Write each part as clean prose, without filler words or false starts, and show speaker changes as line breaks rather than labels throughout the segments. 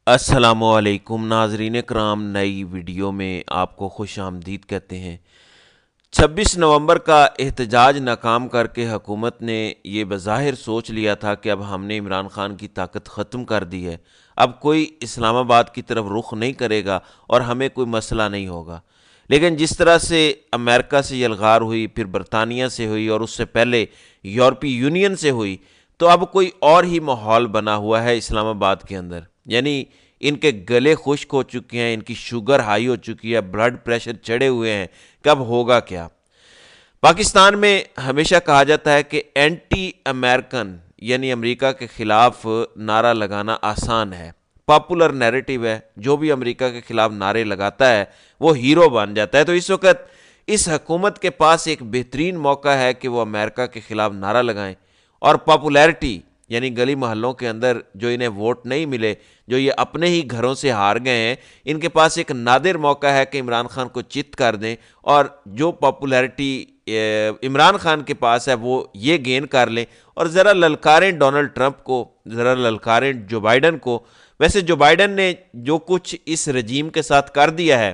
السلام علیکم ناظرین کرام، نئی ویڈیو میں آپ کو خوش آمدید کہتے ہیں۔ 26 نومبر کا احتجاج ناکام کر کے حکومت نے یہ بظاہر سوچ لیا تھا کہ اب ہم نے عمران خان کی طاقت ختم کر دی ہے، اب کوئی اسلام آباد کی طرف رخ نہیں کرے گا اور ہمیں کوئی مسئلہ نہیں ہوگا۔ لیکن جس طرح سے امریکہ سے یلغار ہوئی، پھر برطانیہ سے ہوئی اور اس سے پہلے یورپی یونین سے ہوئی، تو اب کوئی اور ہی ماحول بنا ہوا ہے اسلام آباد کے اندر۔ یعنی ان کے گلے خشک ہو چکے ہیں، ان کی شوگر ہائی ہو چکی ہے، بلڈ پریشر چڑھے ہوئے ہیں کہ اب ہوگا کیا۔ پاکستان میں ہمیشہ کہا جاتا ہے کہ اینٹی امریکن یعنی امریکہ کے خلاف نعرہ لگانا آسان ہے، پاپولر نیریٹو ہے، جو بھی امریکہ کے خلاف نعرے لگاتا ہے وہ ہیرو بن جاتا ہے۔ تو اس وقت اس حکومت کے پاس ایک بہترین موقع ہے کہ وہ امریکہ کے خلاف نعرہ لگائیں اور پاپولیرٹی یعنی گلی محلوں کے اندر جو انہیں ووٹ نہیں ملے، جو یہ اپنے ہی گھروں سے ہار گئے ہیں، ان کے پاس ایک نادر موقع ہے کہ عمران خان کو چت کر دیں اور جو پاپولیرٹی عمران خان کے پاس ہے وہ یہ گین کر لیں اور ذرا للکاریں ڈونلڈ ٹرمپ کو، ذرا للکاریں جو بائیڈن کو۔ ویسے جو بائیڈن نے جو کچھ اس رجیم کے ساتھ کر دیا ہے،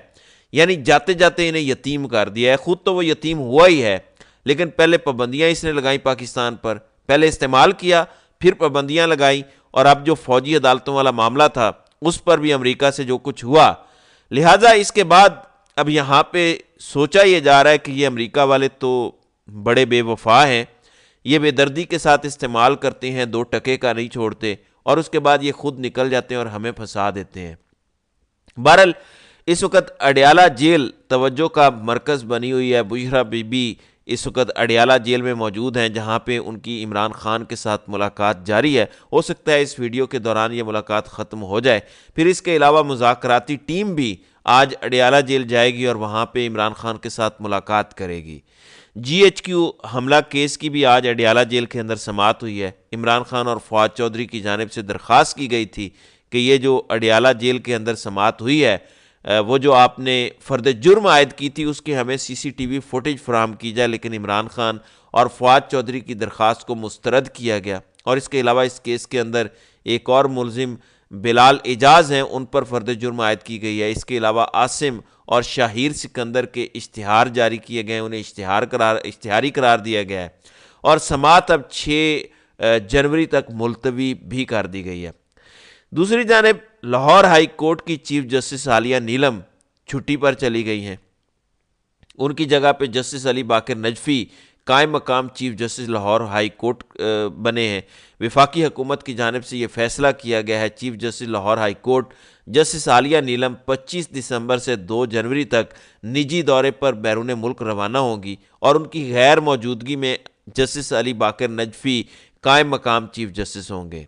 یعنی جاتے جاتے انہیں یتیم کر دیا ہے، خود تو وہ یتیم ہوا ہی ہے، لیکن پہلے پابندیاں اس نے لگائیں پاکستان پر، پہلے استعمال کیا، پھر پابندیاں لگائیں، اور اب جو فوجی عدالتوں والا معاملہ تھا اس پر بھی امریکہ سے جو کچھ ہوا، لہٰذا اس کے بعد اب یہاں پہ سوچا یہ جا رہا ہے کہ یہ امریکہ والے تو بڑے بے وفا ہیں، یہ بے دردی کے ساتھ استعمال کرتے ہیں، 2 ٹکے کا نہیں چھوڑتے، اور اس کے بعد یہ خود نکل جاتے ہیں اور ہمیں پھنسا دیتے ہیں۔ بہرحال اس وقت اڈیالہ جیل توجہ کا مرکز بنی ہوئی ہے۔ بشرا بی بی اس وقت اڈیالہ جیل میں موجود ہیں، جہاں پہ ان کی عمران خان کے ساتھ ملاقات جاری ہے۔ ہو سکتا ہے اس ویڈیو کے دوران یہ ملاقات ختم ہو جائے۔ پھر اس کے علاوہ مذاکراتی ٹیم بھی آج اڈیالہ جیل جائے گی اور وہاں پہ عمران خان کے ساتھ ملاقات کرے گی۔ GHQ حملہ کیس کی بھی آج اڈیالہ جیل کے اندر سماعت ہوئی ہے۔ عمران خان اور فواد چودھری کی جانب سے درخواست کی گئی تھی کہ یہ جو اڈیالہ جیل کے اندر سماعت ہوئی ہے، وہ جو آپ نے فرد جرم عائد کی تھی اس کی ہمیں CCTV فوٹیج فراہم کی جائے، لیکن عمران خان اور فواد چودھری کی درخواست کو مسترد کیا گیا۔ اور اس کے علاوہ اس کیس کے اندر ایک اور ملزم بلال اعجاز ہیں، ان پر فرد جرم عائد کی گئی ہے۔ اس کے علاوہ عاصم اور شاہیر سکندر کے اشتہار جاری کیے گئے ہیں، انہیں اشتہاری قرار دیا گیا ہے، اور سماعت اب 6 جنوری تک ملتوی بھی کر دی گئی ہے۔ دوسری جانب لاہور ہائی کورٹ کی چیف جسٹس عالیہ نیلم چھٹی پر چلی گئی ہیں، ان کی جگہ پہ جسٹس علی باقر نجفی قائم مقام chief justice Lahore high court بنے ہیں۔ وفاقی حکومت کی جانب سے یہ فیصلہ کیا گیا ہے۔ Chief justice Lahore high court justice Aliya Neelam 25 دسمبر سے 2 جنوری تک نجی دورے پر بیرون ملک روانہ ہوں گی، اور ان کی غیر موجودگی میں جسٹس علی باقر نجفی قائم مقام چیف جسٹس ہوں گے۔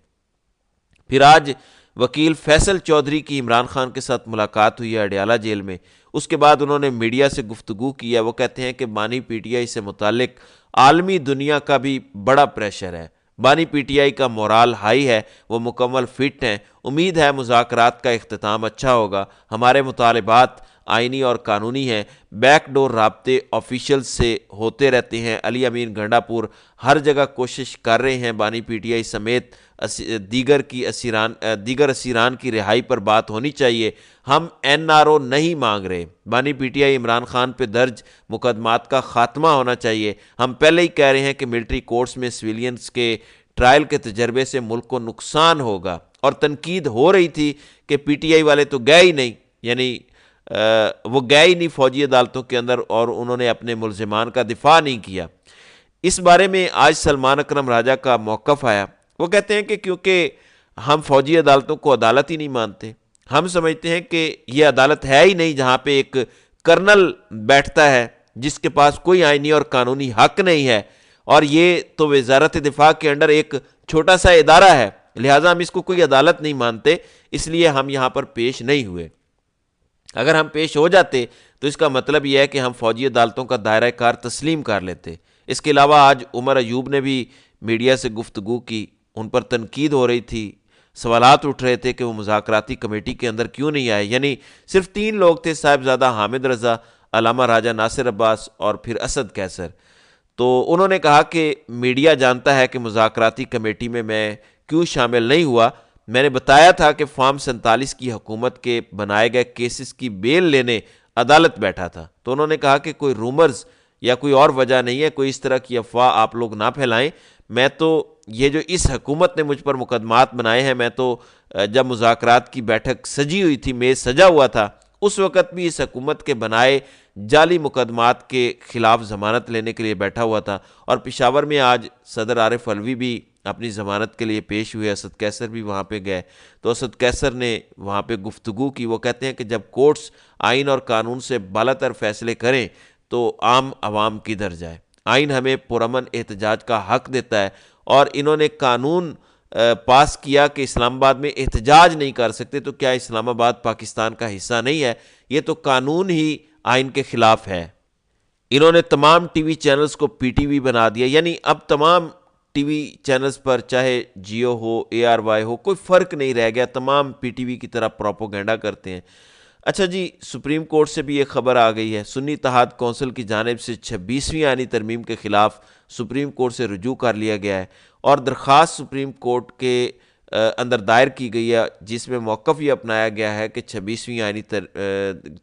پھر آج وکیل فیصل چودھری کی عمران خان کے ساتھ ملاقات ہوئی ہے اڈیالہ جیل میں۔ اس کے بعد انہوں نے میڈیا سے گفتگو کی ہے۔ وہ کہتے ہیں کہ بانی PTI سے متعلق عالمی دنیا کا بھی بڑا پریشر ہے، بانی PTI کا مورال ہائی ہے، وہ مکمل فٹ ہیں، امید ہے مذاکرات کا اختتام اچھا ہوگا، ہمارے مطالبات آئینی اور قانونی ہیں، بیک ڈور رابطے آفیشل سے ہوتے رہتے ہیں، علی امین گنڈا پور ہر جگہ کوشش کر رہے ہیں، بانی PTI سمیت دیگر اسیران کی رہائی پر بات ہونی چاہیے، ہم NRO نہیں مانگ رہے، بانی PTI عمران خان پہ درج مقدمات کا خاتمہ ہونا چاہیے، ہم پہلے ہی کہہ رہے ہیں کہ ملٹری کورٹس میں سویلینز کے ٹرائل کے تجربے سے ملک کو نقصان ہوگا، اور تنقید ہو رہی تھی کہ PTI والے تو گئے ہی نہیں، یعنی وہ گئے ہی نہیں فوجی عدالتوں کے اندر، اور انہوں نے اپنے ملزمان کا دفاع نہیں کیا۔ اس بارے میں آج سلمان اکرم راجہ کا موقف آیا۔ وہ کہتے ہیں کہ کیونکہ ہم فوجی عدالتوں کو عدالت ہی نہیں مانتے، ہم سمجھتے ہیں کہ یہ عدالت ہے ہی نہیں جہاں پہ ایک کرنل بیٹھتا ہے جس کے پاس کوئی آئینی اور قانونی حق نہیں ہے، اور یہ تو وزارت دفاع کے انڈر ایک چھوٹا سا ادارہ ہے، لہٰذا ہم اس کو کوئی عدالت نہیں مانتے، اس لیے ہم یہاں پر پیش نہیں ہوئے۔ اگر ہم پیش ہو جاتے تو اس کا مطلب یہ ہے کہ ہم فوجی عدالتوں کا دائرہ کار تسلیم کر لیتے۔ اس کے علاوہ آج عمر ایوب نے بھی میڈیا سے گفتگو کی، ان پر تنقید ہو رہی تھی، سوالات اٹھ رہے تھے کہ وہ مذاکراتی کمیٹی کے اندر کیوں نہیں آئے، یعنی صرف 3 لوگ تھے، صاحبزادہ حامد رضا، علامہ راجہ ناصر عباس اور پھر اسد کیسر۔ تو انہوں نے کہا کہ میڈیا جانتا ہے کہ مذاکراتی کمیٹی میں کیوں شامل نہیں ہوا، میں نے بتایا تھا کہ فارم 47 کی حکومت کے بنائے گئے کیسز کی بیل لینے عدالت بیٹھا تھا، تو انہوں نے کہا کہ کوئی رومرز یا کوئی اور وجہ نہیں ہے، کوئی اس طرح کی افواہ آپ لوگ نہ پھیلائیں، میں تو یہ جو اس حکومت نے مجھ پر مقدمات بنائے ہیں، میں تو جب مذاکرات کی بیٹھک سجی ہوئی تھی، میز سجا ہوا تھا، اس وقت بھی اس حکومت کے بنائے جعلی مقدمات کے خلاف ضمانت لینے کے لیے بیٹھا ہوا تھا، اور پشاور میں آج صدر عارف علوی بھی اپنی ضمانت کے لیے پیش ہوئے، اسد کیسر بھی وہاں پہ گئے، تو اسد کیسر نے وہاں پہ گفتگو کی۔ وہ کہتے ہیں کہ جب کورٹس آئین اور قانون سے بالاتر فیصلے کریں تو عام عوام کدھر جائے؟ آئین ہمیں پرامن احتجاج کا حق دیتا ہے، اور انہوں نے قانون پاس کیا کہ اسلام آباد میں احتجاج نہیں کر سکتے، تو کیا اسلام آباد پاکستان کا حصہ نہیں ہے؟ یہ تو قانون ہی آئین کے خلاف ہے۔ انہوں نے تمام ٹی وی چینلز کو پی ٹی وی بنا دیا، یعنی اب تمام ٹی وی چینلز پر چاہے جیو ہو، اے آر وائی ہو، کوئی فرق نہیں رہ گیا، تمام پی ٹی وی کی طرح پروپوگینڈا کرتے ہیں۔ اچھا جی، سپریم کورٹ سے بھی یہ خبر آ گئی ہے، سنی اتحاد کونسل کی جانب سے 26ویں آئینی ترمیم کے خلاف سپریم کورٹ سے رجوع کر لیا گیا ہے، اور درخواست سپریم کورٹ کے اندر دائر کی گئی ہے، جس میں موقف یہ اپنایا گیا ہے کہ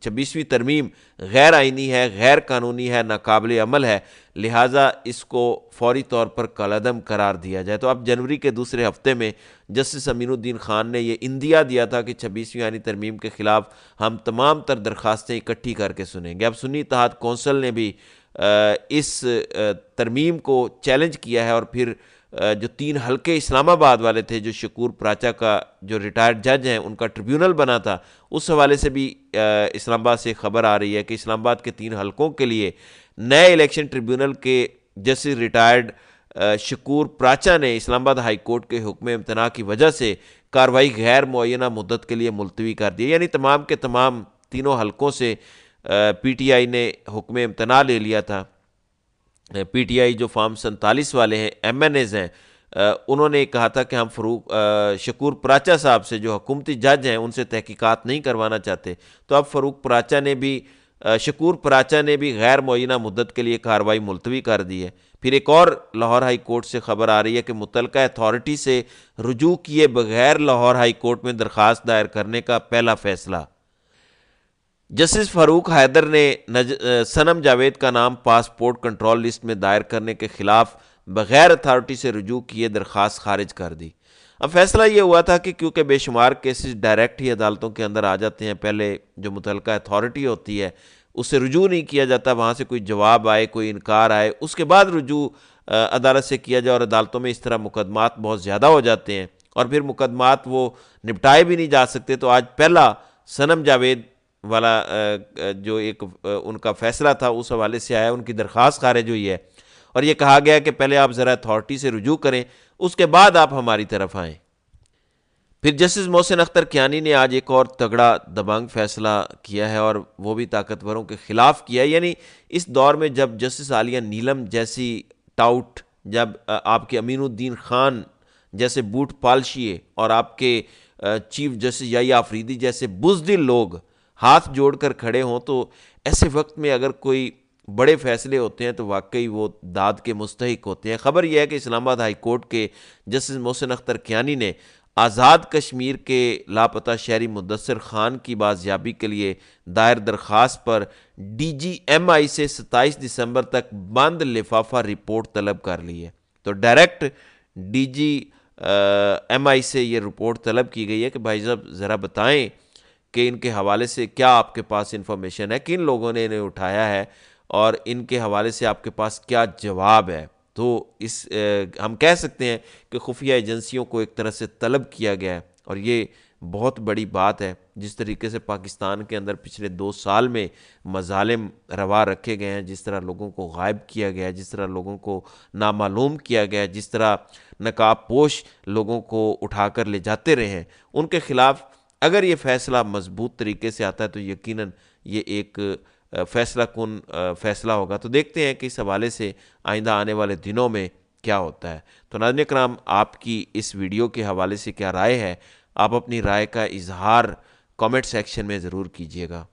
26ویں ترمیم غیر آئینی ہے، غیر قانونی ہے، ناقابل عمل ہے، لہٰذا اس کو فوری طور پر کالعدم قرار دیا جائے۔ تو اب جنوری کے دوسرے ہفتے میں جسٹس امین الدین خان نے یہ عندیہ دیا تھا کہ 26ویں آئینی ترمیم کے خلاف ہم تمام تر درخواستیں اکٹھی کر کے سنیں گے۔ اب سنی اتحاد کونسل نے بھی اس ترمیم کو چیلنج کیا ہے، اور پھر جو 3 حلقے اسلام آباد والے تھے، جو شکور پراچا کا جو ریٹائرڈ جج ہیں ان کا ٹریبیونل بنا تھا، اس حوالے سے بھی اسلام آباد سے خبر آ رہی ہے کہ اسلام آباد کے 3 حلقوں کے لیے نئے الیکشن ٹریبیونل کے جسٹس ریٹائرڈ شکور پراچا نے اسلام آباد ہائی کورٹ کے حکم امتناع کی وجہ سے کارروائی غیر معینہ مدت کے لیے ملتوی کر دی، یعنی تمام کے تمام تینوں حلقوں سے پی ٹی آئی نے حکم امتناع لے لیا تھا۔ پی ٹی آئی جو فارم 47 والے ہیں، ایم این ایز ہیں، انہوں نے کہا تھا کہ ہم شکور پراچا صاحب سے جو حکومتی جج ہیں ان سے تحقیقات نہیں کروانا چاہتے، تو اب شکور پراچا نے بھی غیر معینہ مدت کے لیے کارروائی ملتوی کر دی ہے۔ پھر ایک اور لاہور ہائی کورٹ سے خبر آ رہی ہے کہ متعلقہ اتھارٹی سے رجوع کیے بغیر لاہور ہائی کورٹ میں درخواست دائر کرنے کا پہلا فیصلہ۔ جسٹس فاروق حیدر نے صنم جاوید کا نام پاسپورٹ کنٹرول لسٹ میں دائر کرنے کے خلاف بغیر اتھارٹی سے رجوع کیے درخواست خارج کر دی۔ اب فیصلہ یہ ہوا تھا کہ کیونکہ بے شمار کیسز ڈائریکٹ ہی عدالتوں کے اندر آ جاتے ہیں، پہلے جو متعلقہ اتھارٹی ہوتی ہے اس سے رجوع نہیں کیا جاتا، وہاں سے کوئی جواب آئے، کوئی انکار آئے، اس کے بعد رجوع عدالت سے کیا جائے، اور عدالتوں میں اس طرح مقدمات بہت زیادہ ہو جاتے ہیں، اور پھر مقدمات وہ نپٹائے بھی نہیں جا سکتے۔ تو آج پہلا صنم جاوید والا جو ایک ان کا فیصلہ تھا اس حوالے سے آیا، ان کی درخواست خارج ہوئی ہے، اور یہ کہا گیا کہ پہلے آپ ذرا اتھارٹی سے رجوع کریں، اس کے بعد آپ ہماری طرف آئیں۔ پھر جسٹس محسن اختر کیانی نے آج ایک اور تگڑا دبنگ فیصلہ کیا ہے، اور وہ بھی طاقتوروں کے خلاف کیا ہے، یعنی اس دور میں جب جسٹس عالیہ نیلم جیسی ٹاؤٹ، جب آپ کے امین الدین خان جیسے بوٹ پالشیے، اور آپ کے چیف جسٹس یحییٰ آفریدی جیسے بزدل لوگ ہاتھ جوڑ کر کھڑے ہوں، تو ایسے وقت میں اگر کوئی بڑے فیصلے ہوتے ہیں تو واقعی وہ داد کے مستحق ہوتے ہیں۔ خبر یہ ہے کہ اسلام آباد ہائی کورٹ کے جسٹس محسن اختر کیانی نے آزاد کشمیر کے لاپتہ شہری مدثر خان کی بازیابی کے لیے دائر درخواست پر ڈی جی ایم آئی سے 27 دسمبر تک بند لفافہ رپورٹ طلب کر لی ہے۔ تو ڈائریکٹ ڈی جی ایم آئی سے یہ رپورٹ طلب کی گئی ہے کہ بھائی صاحب ذرا بتائیں کہ ان کے حوالے سے کیا آپ کے پاس انفارمیشن ہے، کن لوگوں نے انہیں اٹھایا ہے، اور ان کے حوالے سے آپ کے پاس کیا جواب ہے۔ تو ہم کہہ سکتے ہیں کہ خفیہ ایجنسیوں کو ایک طرح سے طلب کیا گیا ہے، اور یہ بہت بڑی بات ہے۔ جس طریقے سے پاکستان کے اندر پچھلے 2 سال میں مظالم روا رکھے گئے ہیں، جس طرح لوگوں کو غائب کیا گیا ہے، جس طرح لوگوں کو نامعلوم کیا گیا ہے، جس طرح نقاب پوش لوگوں کو اٹھا کر لے جاتے رہے ہیں، ان کے خلاف اگر یہ فیصلہ مضبوط طریقے سے آتا ہے تو یقیناً یہ ایک فیصلہ کن فیصلہ ہوگا۔ تو دیکھتے ہیں کہ اس حوالے سے آئندہ آنے والے دنوں میں کیا ہوتا ہے۔ تو ناظرین کرام، آپ کی اس ویڈیو کے حوالے سے کیا رائے ہے؟ آپ اپنی رائے کا اظہار کامنٹ سیکشن میں ضرور کیجیے گا۔